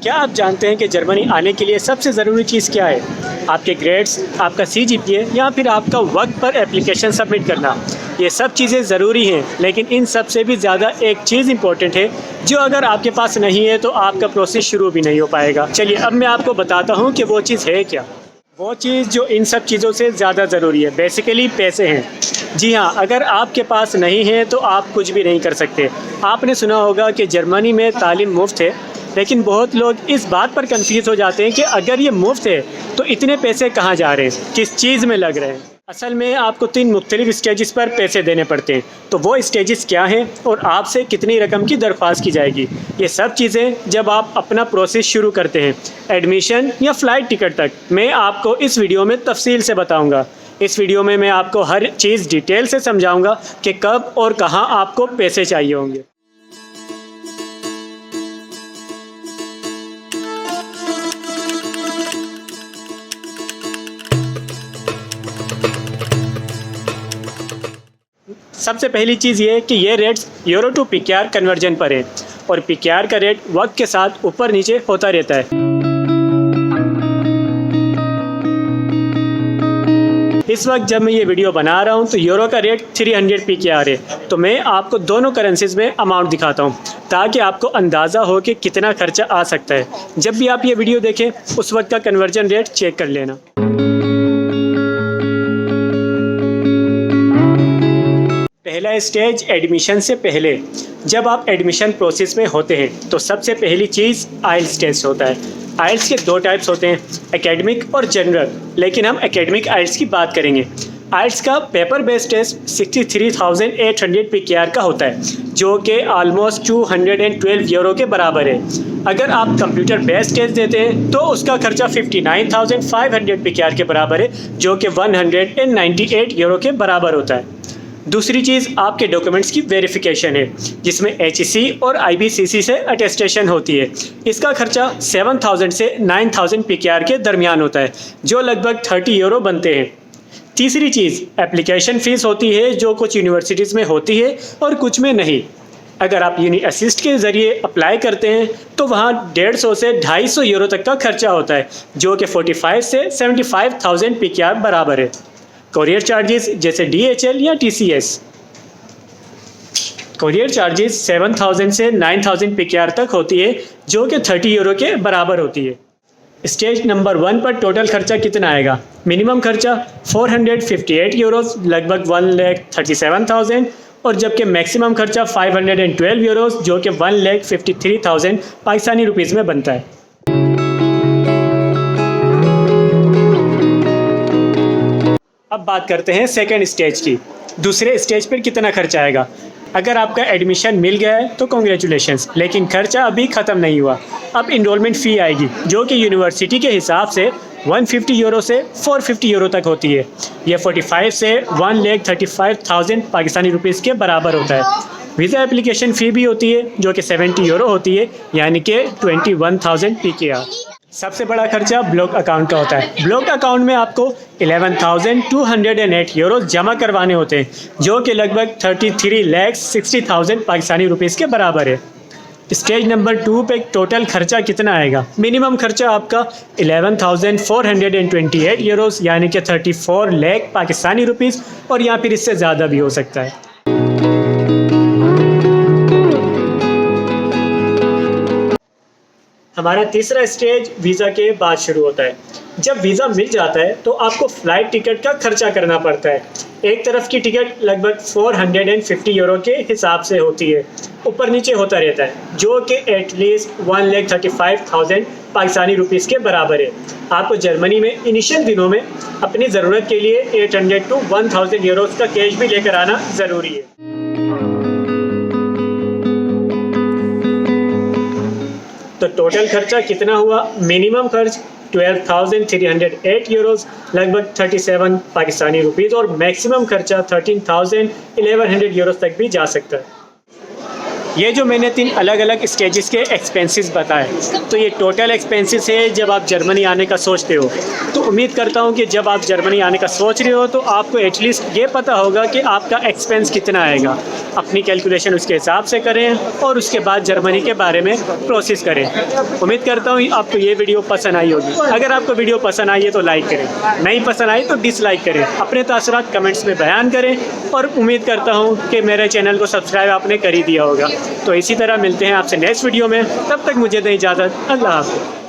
क्या आप जानते हैं कि जर्मनी आने के लिए सबसे ज़रूरी चीज़ क्या है? आपके ग्रेड्स, आपका CGPA या फिर आपका वक्त पर एप्लीकेशन सबमिट करना। ये सब चीज़ें ज़रूरी हैं, लेकिन इन सब से भी ज़्यादा एक चीज़ इम्पोर्टेंट है जो अगर आपके पास नहीं है तो आपका प्रोसेस शुरू भी नहीं हो पाएगा। चलिए अब मैं आपको बताता हूँ कि वो चीज़ है क्या। वो चीज़ जो इन सब चीज़ों से ज़्यादा ज़रूरी है बेसिकली पैसे हैं। जी हाँ, अगर आपके पास नहीं है तो आप कुछ भी नहीं कर सकते। आपने सुना होगा कि जर्मनी में तालीम मुफ्त है, लेकिन बहुत लोग इस बात पर कंफ्यूज हो जाते हैं कि अगर ये मुफ्त है तो इतने पैसे कहाँ जा रहे हैं, किस चीज़ में लग रहे हैं। असल में आपको 3 मुख्तलिफ स्टेजेस पर पैसे देने पड़ते हैं। तो वो स्टेजेस क्या हैं और आपसे कितनी रकम की दरख्वास्त की जाएगी, ये सब चीज़ें जब आप अपना प्रोसेस शुरू करते हैं एडमिशन या फ़्लाइट टिकट तक, मैं आपको इस वीडियो में तफसील से बताऊँगा। इस वीडियो में मैं आपको हर चीज़ डिटेल से समझाऊँगा कि कब और कहाँ आपको पैसे चाहिए होंगे। सबसे पहली चीज़ ये है कि ये rates euro to PKR conversion पर है और PKR का रेट वक्त के साथ ऊपर नीचे होता रहता है। इस वक्त जब मैं ये वीडियो बना रहा हूँ तो यूरो का रेट 300 PKR है। तो मैं आपको दोनों करेंसीज़ में अमाउंट दिखाता हूँ ताकि आपको अंदाज़ा हो कि कितना खर्चा आ सकता है। जब भी आप ये वीडियो देखें उस वक्त का कन्वर्जन रेट चेक कर लेना। पहला स्टेज एडमिशन से पहले। जब आप एडमिशन प्रोसेस में होते हैं तो सबसे पहली चीज़ आइल्स टेस्ट होता है। आइल्स के 2 टाइप्स होते हैं, एकेडमिक और जनरल, लेकिन हम एकेडमिक आइल्स की बात करेंगे। आइल्स का पेपर बेस्ड टेस्ट 63,800 PKR का होता है, जो कि ऑलमोस्ट 212 यूरो के बराबर है। अगर आप कंप्यूटर बेस्ड टेस्ट देते हैं तो उसका खर्चा 59,500 PKR के बराबर है, जो कि 198 यूरो के बराबर होता है। दूसरी चीज़ आपके डॉक्यूमेंट्स की वेरिफिकेशन है, जिसमें HEC और IBCC से अटेस्टेशन होती है। इसका खर्चा 7,000 से 9,000 PKR के दरमियान होता है, जो लगभग 30 यूरो बनते हैं। तीसरी चीज़ एप्लीकेशन फ़ीस होती है, जो कुछ यूनिवर्सिटीज़ में होती है और कुछ में नहीं। अगर आप यूनी असिस्ट के ज़रिए अप्लाई करते हैं तो वहाँ 150 से 250 यूरो तक का खर्चा होता है, जो कि 45 से 75,000 PKR बराबर है। कोरियर चार्जेस जैसे DHL या TCS, कोरियर चार्जेस 7,000 से 9,000 PKR तक होती है, जो कि 30 यूरो के बराबर होती है। स्टेज नंबर 1 पर टोटल खर्चा कितना आएगा? मिनिमम खर्चा 458 यूरोस, लगभग 1,37,000, और जबकि मैक्सिमम खर्चा 512 यूरोस, जो कि 1,53,000 पाकिस्तानी रुपीज़ में बनता है। अब बात करते हैं सेकेंड स्टेज की। दूसरे स्टेज पर कितना खर्चा आएगा? अगर आपका एडमिशन मिल गया है तो कॉन्ग्रेचुलेशंस, लेकिन खर्चा अभी ख़त्म नहीं हुआ। अब इनरोलमेंट फ़ी आएगी, जो कि यूनिवर्सिटी के हिसाब से 150 यूरो से 450 यूरो तक होती है। यह 45 से 1,35,000 पाकिस्तानी रुपीज़ के बराबर होता है। वीज़ा एप्लीकेशन फ़ी भी होती है, जो कि 70 यूरो होती है, यानी कि 21,000 PKR। सबसे बड़ा खर्चा ब्लॉक अकाउंट का होता है। ब्लॉक अकाउंट में आपको 11,208 यूरो जमा करवाने होते हैं, जो कि लगभग 33,60,000 पाकिस्तानी रुपीज़ के बराबर है। स्टेज नंबर 2 पे टोटल खर्चा कितना आएगा? मिनिमम खर्चा आपका 11,428 यूरोस, यानी कि 34 लाख पाकिस्तानी रुपीज़, और या फिर इससे ज़्यादा भी हो सकता है। हमारा तीसरा स्टेज वीज़ा के बाद शुरू होता है। जब वीज़ा मिल जाता है तो आपको फ़्लाइट टिकट का खर्चा करना पड़ता है। एक तरफ की टिकट लगभग 450 यूरो के हिसाब से होती है, ऊपर नीचे होता रहता है, जो कि एटलीस्ट 1,35,000 पाकिस्तानी रुपीज़ के बराबर है। आपको जर्मनी में इनिशियल दिनों में अपनी ज़रूरत के लिए 800 to 1,000 यूरोज़ का कैश भी लेकर आना ज़रूरी है। तो टोटल खर्चा कितना हुआ? मिनिमम खर्च 12,308 यूरोस, लगभग 37 पाकिस्तानी रुपीज़, और मैक्सिमम खर्चा 13,1100 यूरोस तक भी जा सकता है। ये जो मैंने 3 अलग अलग स्टेजेस के एक्सपेंसेस बताए, तो ये टोटल एक्सपेंसेस है जब आप जर्मनी आने का सोचते हो। तो उम्मीद करता हूँ कि जब आप जर्मनी आने का सोच रहे हो तो आपको एटलीस्ट ये पता होगा कि आपका एक्सपेंस कितना आएगा। अपनी कैलकुलेशन उसके हिसाब से करें और उसके बाद जर्मनी के बारे में प्रोसेस करें। उम्मीद करता हूँ आपको ये वीडियो पसंद आई होगी। अगर आपको वीडियो पसंद आई है तो लाइक करें, नहीं पसंद आई तो डिसलाइक करें, अपने तासुरात कमेंट्स में बयान करें और उम्मीद करता हूँ कि मेरे चैनल को सब्सक्राइब आपने कर ही दिया होगा। तो इसी तरह मिलते हैं आपसे नेक्स्ट वीडियो में, तब तक मुझे दें इजाज़त। अल्लाह हाफ़िज़।